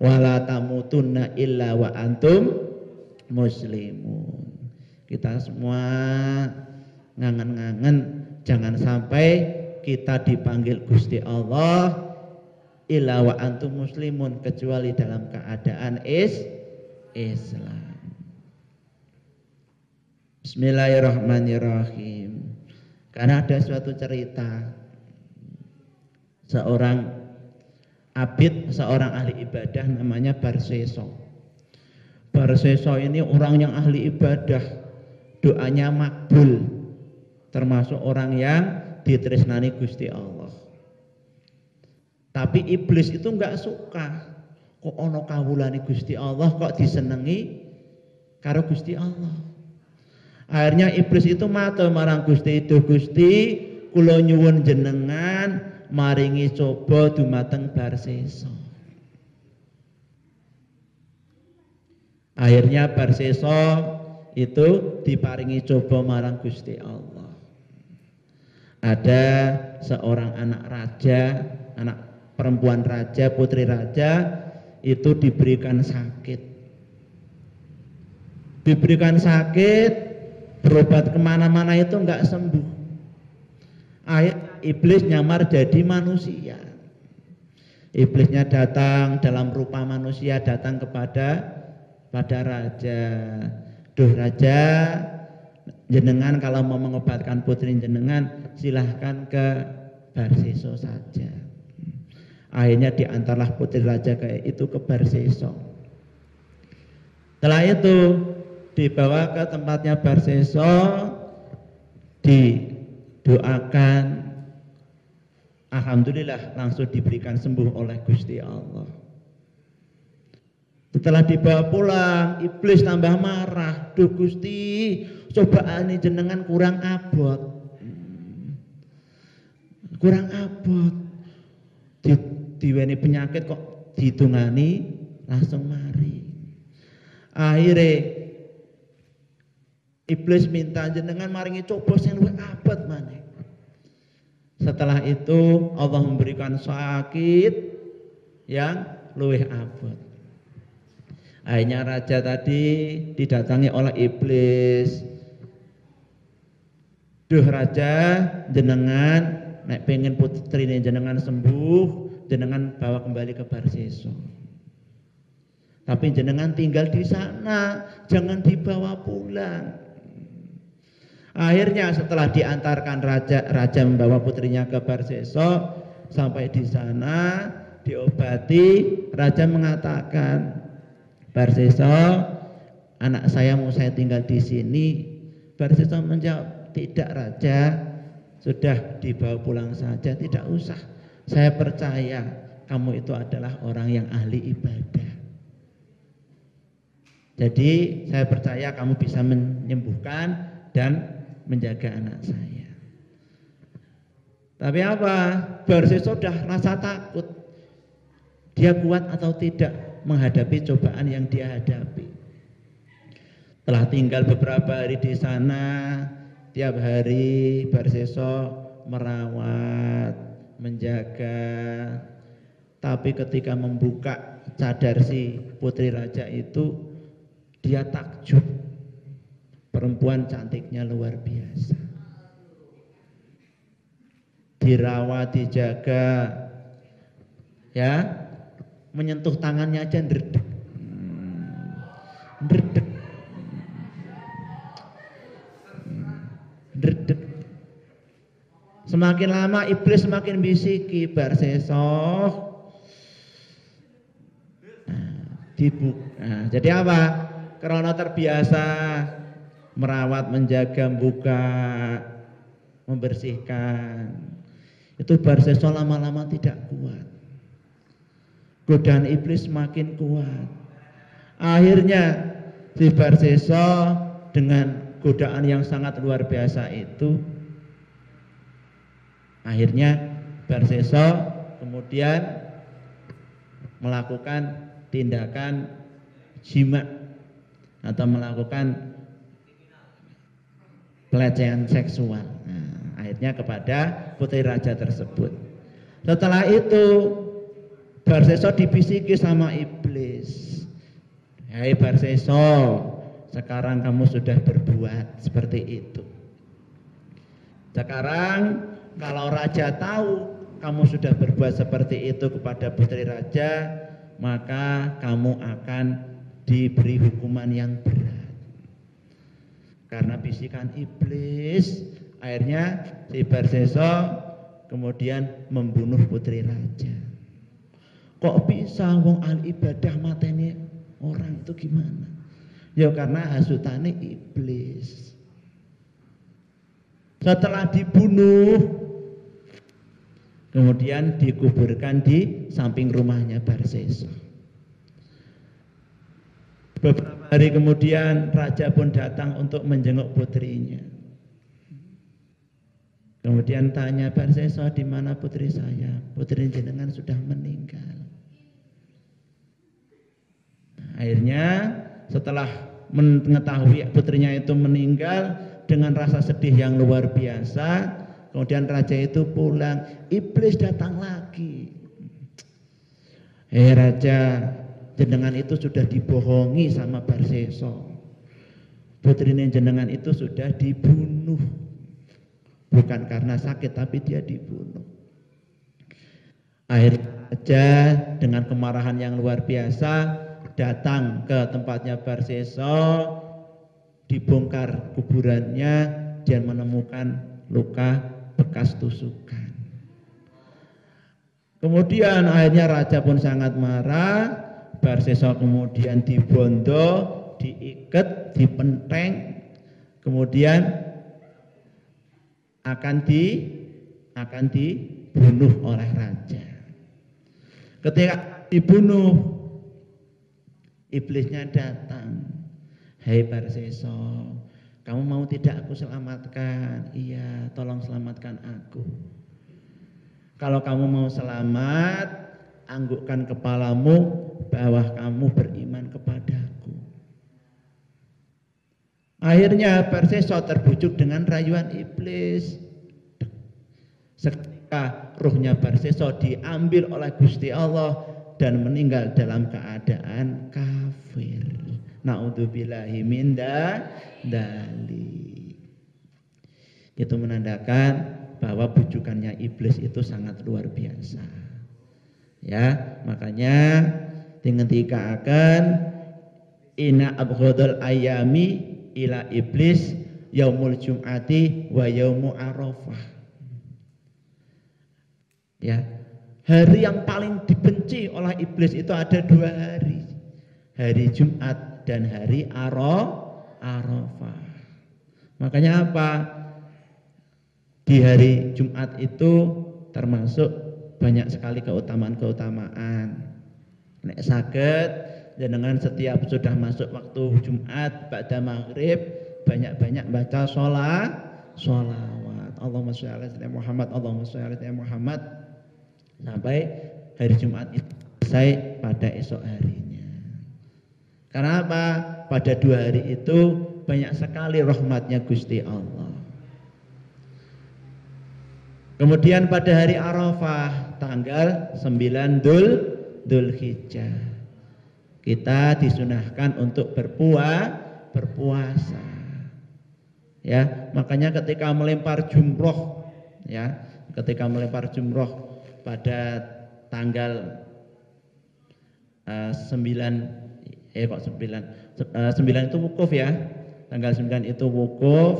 wala tamutunna illa wa antum muslimun. Kita semua ngangen-ngangen jangan sampai kita dipanggil Gusti Allah illa wa antum muslimun kecuali dalam keadaan Islam. Bismillahirrahmanirrahim. Karena ada suatu cerita seorang abid, seorang ahli ibadah namanya Barseso. Barseso ini orang yang ahli ibadah, doanya makbul, termasuk orang yang ditresnani Gusti Allah. Tapi iblis itu enggak suka. Kok ono kawulane Gusti Allah kok disenengi karo Gusti Allah. Akhirnya iblis itu matur marang Gusti itu, Gusti kula nyuwun jenengan maringi coba dumateng Barseso. Akhirnya Barseso itu diparingi coba marang Gusti Allah. Ada seorang anak raja, anak perempuan raja, putri raja itu diberikan sakit. Diberikan sakit, berobat kemana-mana itu enggak sembuh. Iblis nyamar jadi manusia. Iblisnya datang dalam rupa manusia, datang kepada raja. Duh raja, jenengan kalau mau mengobatkan putri jenengan silahkan ke Barseso saja. Akhirnya diantarlah putri raja kayak itu ke Barseso. Setelah itu dibawa ke tempatnya Barseso, didoakan, alhamdulillah langsung diberikan sembuh oleh Gusti Allah. Setelah dibawa pulang, iblis tambah marah. Duh Gusti, cobaan ini jenengan kurang abot. Kurang abot. Diweni penyakit kok ditungani langsung mari. Akhirnya iblis minta jenengan maringi coba sing luwih abot maneh. Setelah itu Allah memberikan sakit yang luwih abot. Akhirnya raja tadi didatangi oleh iblis. Duh raja, jenengan nek pengen putri jenengan sembuh, jenengan bawa kembali ke Barseso. Tapi jenengan tinggal di sana, jangan dibawa pulang. Akhirnya setelah diantarkan raja membawa putrinya ke Barseso, sampai di sana diobati, raja mengatakan, Barseso, anak saya mau saya tinggal di sini. Barseso menjawab, tidak raja, sudah dibawa pulang saja, tidak usah. Saya percaya kamu itu adalah orang yang ahli ibadah. Jadi saya percaya kamu bisa menyembuhkan dan menjaga anak saya. Tapi apa? Barseso sudah rasa takut. Dia kuat atau tidak menghadapi cobaan yang dia hadapi. Telah tinggal beberapa hari di sana, tiap hari Barseso merawat, menjaga. Tapi ketika membuka cadar si putri raja itu, dia takjub. Perempuan cantiknya luar biasa. Dirawat, dijaga, ya, menyentuh tangannya aja ndredeg. Ndredeg. Ndredeg. Semakin lama iblis semakin bisiki, Barseso. Nah, jadi apa? Karena terbiasa merawat, menjaga, membuka, membersihkan. Itu Barseso lama-lama tidak kuat. Godaan iblis semakin kuat. Akhirnya si Barseso dengan godaan yang sangat luar biasa itu, akhirnya Barseso kemudian melakukan tindakan jima atau melakukan pelecehan seksual. Nah, akhirnya kepada putri raja tersebut. Setelah itu Barseso dibisiki sama iblis. Hai Barseso, sekarang kamu sudah berbuat seperti itu. Sekarang kalau raja tahu kamu sudah berbuat seperti itu kepada putri raja, maka kamu akan diberi hukuman yang berat. Karena bisikan iblis, akhirnya si Barseso kemudian membunuh putri raja. Kok bisa wong al ibadah mateni orang itu gimana? Ya karena hasutane iblis. Setelah dibunuh, kemudian dikuburkan di samping rumahnya Barseso. Beberapa hari kemudian raja pun datang untuk menjenguk putrinya. Kemudian tanya, Barseso, di mana putri saya? Putri jenengan sudah meninggal. Akhirnya setelah mengetahui putrinya itu meninggal dengan rasa sedih yang luar biasa, kemudian raja itu pulang. Iblis datang lagi. Raja, jenengan itu sudah dibohongi sama Barseso. Putrinya jenengan itu sudah dibunuh. Bukan karena sakit, tapi dia dibunuh. Akhirnya raja dengan kemarahan yang luar biasa datang ke tempatnya Barseso, dibongkar kuburannya, dan menemukan luka bekas tusukan. Kemudian akhirnya raja pun sangat marah. Barseso kemudian dibondo, diikat, dipenteng, kemudian akan dibunuh oleh raja. Ketika dibunuh, iblisnya datang. Hai Barseso, kamu mau tidak aku selamatkan? Iya, tolong selamatkan aku. Kalau kamu mau selamat, anggukkan kepalamu bahwa kamu beriman kepadaku. Akhirnya Barseso terbujuk dengan rayuan iblis. Seketika ruhnya Barseso diambil oleh Gusti Allah dan meninggal dalam keadaan kafir. Na'udzubillahi min dzalik. Itu menandakan bahwa bujukannya iblis itu sangat luar biasa. Ya, makanya dihentikan inna abghadul ayami ila iblis yaumul jum'ati wa yaumu arafah. Ya, hari yang paling dibenci oleh iblis itu ada 2 hari. Hari Jumat dan hari Arafah. Makanya apa? Di hari Jumat itu termasuk banyak sekali keutamaan-keutamaan. Nek saged jenengan setiap sudah masuk waktu Jumat ba'da maghrib banyak-banyak baca sholawat. Allahumma sholli ala sayyidina Muhammad, Allahumma sholli ala sayyidina Muhammad sampai hari Jumat itu selesai pada esok harinya. Karena apa? Pada 2 hari itu banyak sekali rahmatnya Gusti Allah. Kemudian pada hari Arafah tanggal 9 Dzulhijjah kita disunahkan untuk berpuasa. Ya, makanya ketika melempar jumroh, ya, ketika melempar jumroh pada tanggal 9 itu wukuf ya. Tanggal 9 itu wukuf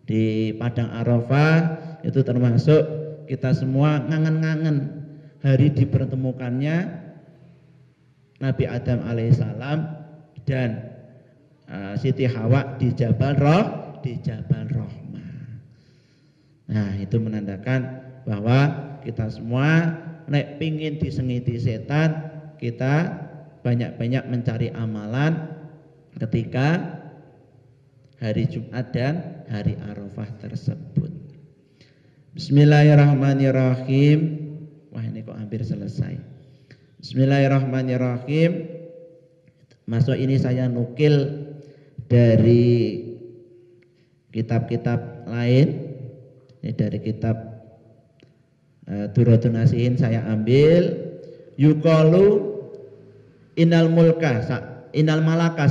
di Padang Arafah, itu termasuk kita semua ngangen-ngangen hari dipertemukannya Nabi Adam alaihissalam dan Siti Hawa di Jabal Rahmah. Nah, itu menandakan bahwa kita semua nek pingin disengiti setan, kita banyak-banyak mencari amalan ketika hari Jumat dan hari Arafah tersebut. Bismillahirrahmanirrahim. Wah, ini kok hampir selesai. Bismillahirrahmanirrahim. Masuk ini saya nukil dari kitab-kitab lain. Ini dari kitab Durratun Nasihin saya ambil. Yuqalu Innal malaka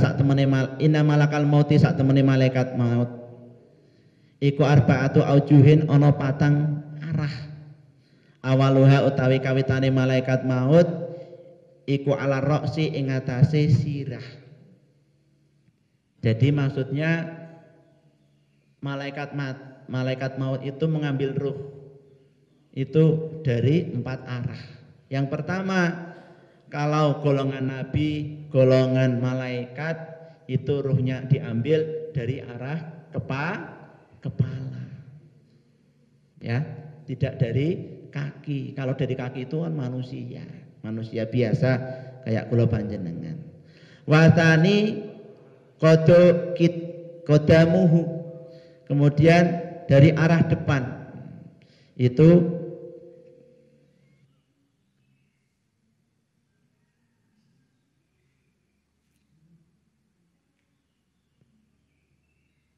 sak temene inna malakal mauti sak temene malaikat maut iku arba'atu aujuhin ana 4 arah. Awaluha utawi kawitane malaikat maut iku ala roksi ing atase sirah. Jadi maksudnya malaikat maut itu mengambil ruh itu dari 4 arah. Yang pertama, kalau golongan nabi, golongan malaikat itu ruhnya diambil dari arah kepala. Ya, tidak dari kaki. Kalau dari kaki itu kan manusia biasa kayak kula panjenengan. Watani kodamuhu. Kemudian dari arah depan itu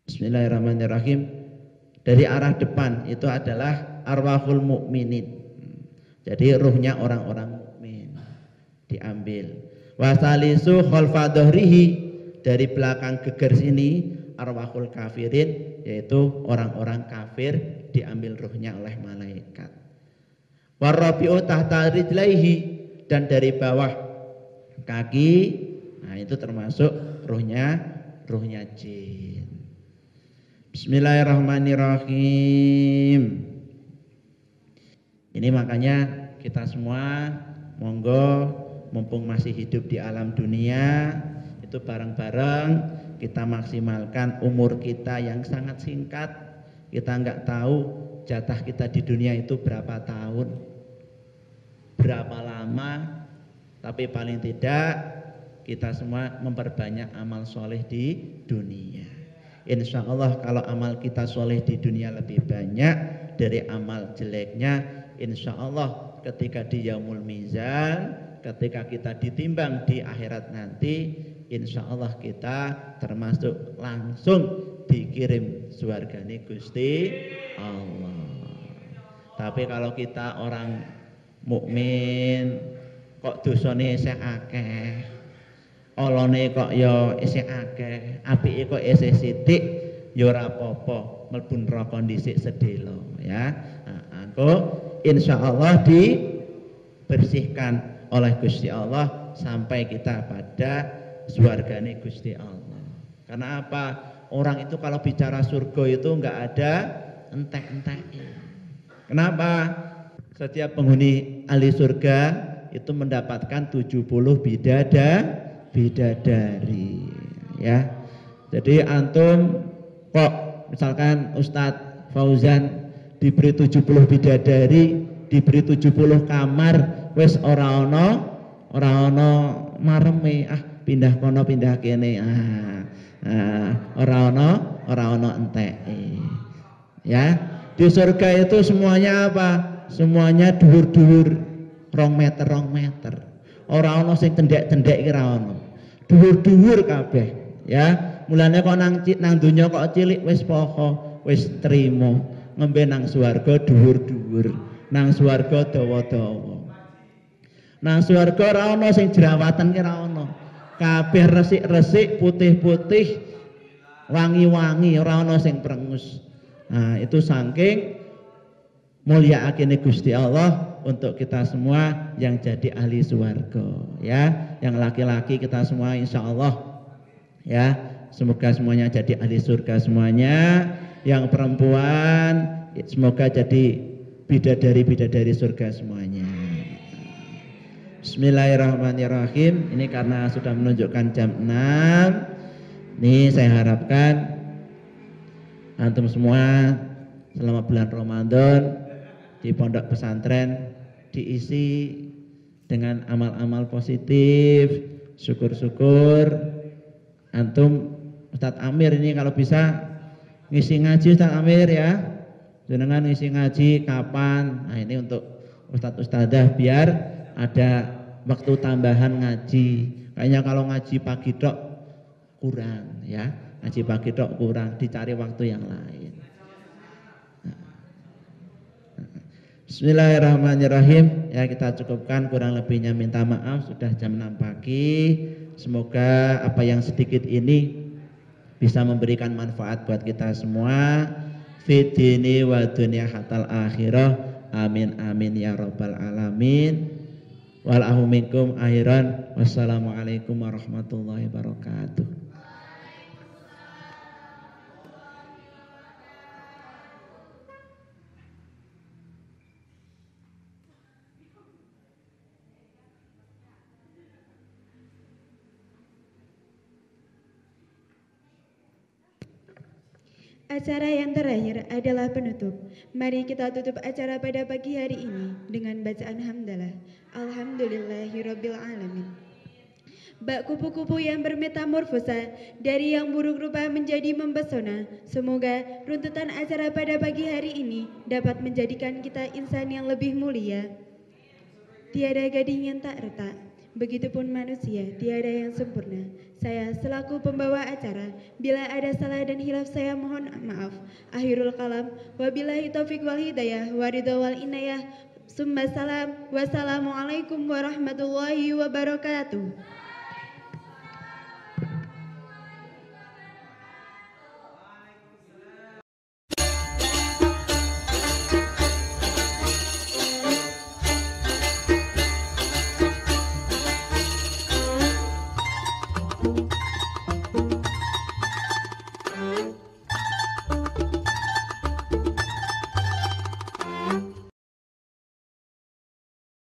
Bismillahirrahmanirrahim. Dari arah depan itu adalah arwahul mukminin. Jadi ruhnya orang-orang mukmin diambil. Wasalisu khalfa dhahrihi, dari belakang geger sini arwahul kafirin, yaitu orang-orang kafir diambil ruhnya oleh malaikat. Warabi'u tahta rijlaihi, dan dari bawah kaki, nah itu termasuk ruhnya jin. Bismillahirrahmanirrahim. Ini makanya kita semua monggo mumpung masih hidup di alam dunia itu bareng-bareng kita maksimalkan umur kita yang sangat singkat. Kita nggak tahu jatah kita di dunia itu berapa tahun, berapa lama, tapi paling tidak kita semua memperbanyak amal soleh di dunia. Insya Allah kalau amal kita soleh di dunia lebih banyak dari amal jeleknya, insya Allah ketika di yaumul mizan, ketika kita ditimbang di akhirat nanti, insya Allah kita termasuk langsung dikirim surgane Gusti Allah. Tapi kalau kita orang mukmin kok dosane isih akeh, olone kok ya isih akeh, apike kok isih sithik, ya ora apa-apa, mlebu neraka dhisik sedelo ya. Engko insyaallah dibersihkan oleh Gusti Allah sampai kita pada surgane Gusti Allah. Karena apa? orang itu kalau bicara surga itu enggak ada entek-enteknya. Kenapa? Setiap penghuni ahli surga itu mendapatkan 70 bidadari ya. Jadi antum kok misalkan Ustadz Fauzan diberi 70 bidadari, diberi 70 kamar, wis ora ono mareme, pindah kono pindah kene, ora ono entek. Ya, di surga itu semuanya apa? Semuanya dhuwur-dhuwur 2 meter. Ora ono sing tendek-tendek ki ora ono. Dhuwur-dhuwur kabeh, ya. Mulane kok nang donya kok cilik wis poho, wis trimo. Ngembe nang swarga dhuwur-dhuwur, nang swarga dawa-dawa. Nang swarga ora ono sing jerawatan ki ora ono. Kabeh resik-resik, putih-putih, wangi-wangi, ora ono sing prengus. Nah, itu saking mulyaakine Gusti Allah untuk kita semua yang jadi ahli swarga ya. Yang laki-laki kita semua insyaallah ya, semoga semuanya jadi ahli surga semuanya. Yang perempuan semoga jadi bidadari surga semuanya. Bismillahirrahmanirrahim. Ini karena sudah menunjukkan jam 6. Ini saya harapkan antum semua selama bulan Ramadan di pondok pesantren diisi dengan amal-amal positif, syukur-syukur. Antum Ustadz Amir ini kalau bisa ngisi ngaji Ustadz Amir ya, jenengan ngisi ngaji kapan? Nah ini untuk Ustadz Ustadzah biar ada waktu tambahan ngaji. Kayaknya kalau ngaji pagi tok kurang ya, ngaji pagi tok kurang, dicari waktu yang lain. Bismillahirrahmanirrahim. Ya kita cukupkan, kurang lebihnya minta maaf, sudah jam 6 pagi. Semoga apa yang sedikit ini bisa memberikan manfaat buat kita semua fid dini wa dunya hatal akhirah. Amin amin ya rabbal alamin. Wal ahu minkum akhiran. Wassalamualaikum warahmatullahi wabarakatuh. Acara yang terakhir adalah penutup. Mari kita tutup acara pada pagi hari ini dengan bacaan hamdalah. Alhamdulillahirabbil alamin. Bak kupu-kupu yang bermetamorfosa dari yang buruk rupa menjadi mempesona. Semoga runtutan acara pada pagi hari ini dapat menjadikan kita insan yang lebih mulia. Tiada gading yang tak retak, begitupun manusia tiada yang sempurna. Saya selaku pembawa acara, bila ada salah dan hilaf saya mohon maaf. Akhirul kalam, wabillahi taufiq wal hidayah, waridha wal inayah, summa salam, wassalamualaikum warahmatullahi wabarakatuh.